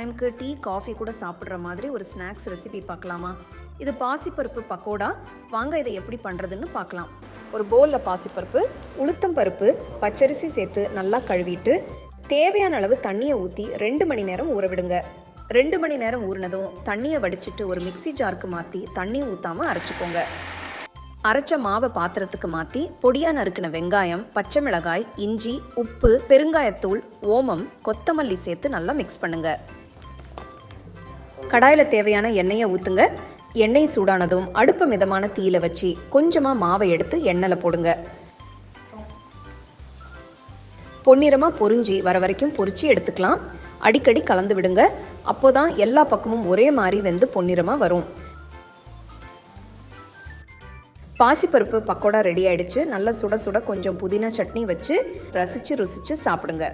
டைமுக்கு tea coffee கூட சாப்பிட்ற மாதிரி ஒரு ஸ்நாக்ஸ் ரெசிபி பார்க்கலாமா? இது பாசிப்பருப்பு பக்கோடா. வாங்க இதை எப்படி பண்ணுறதுன்னு பார்க்கலாம். ஒரு பவுலில் பாசிப்பருப்பு, உளுத்தம் பருப்பு, பச்சரிசி சேர்த்து நல்லா கழுவிட்டு தேவையான அளவு தண்ணியை ஊற்றி 2 மணி நேரம் ஊற விடுங்க. 2 மணி நேரம் ஊறினதும் தண்ணியை வடிச்சிட்டு ஒரு மிக்ஸி ஜாருக்கு மாற்றி தண்ணி ஊற்றாமல் அரைச்சிக்கோங்க. அரைச்ச மாவை பாத்திரத்துக்கு மாற்றி பொடியாக நறுக்கின வெங்காயம், பச்சை மிளகாய், இஞ்சி, உப்பு, பெருங்காயத்தூள், ஓமம், கொத்தமல்லி சேர்த்து நல்லா மிக்ஸ் பண்ணுங்க. கடாயில் தேவையான எண்ணெயை ஊற்றுங்க. எண்ணெய் சூடானதும் அடுப்பை மிதமான தீயில வச்சு கொஞ்சமாக மாவை எடுத்து எண்ணெயில் போடுங்க. பொன்னிறமாக பொரிஞ்சு வர வரைக்கும் பொரிச்சு எடுத்துக்கலாம். அடிக்கடி கலந்து விடுங்க. அப்போதான் எல்லா பக்கமும் ஒரே மாதிரி வெந்து பொன்னிறமாக வரும். பாசிப்பருப்பு பக்கோடா ரெடி ஆயிடுச்சு. நல்லா சுட சுட கொஞ்சம் புதினா சட்னி வச்சு ரசித்து ருசித்து சாப்பிடுங்க.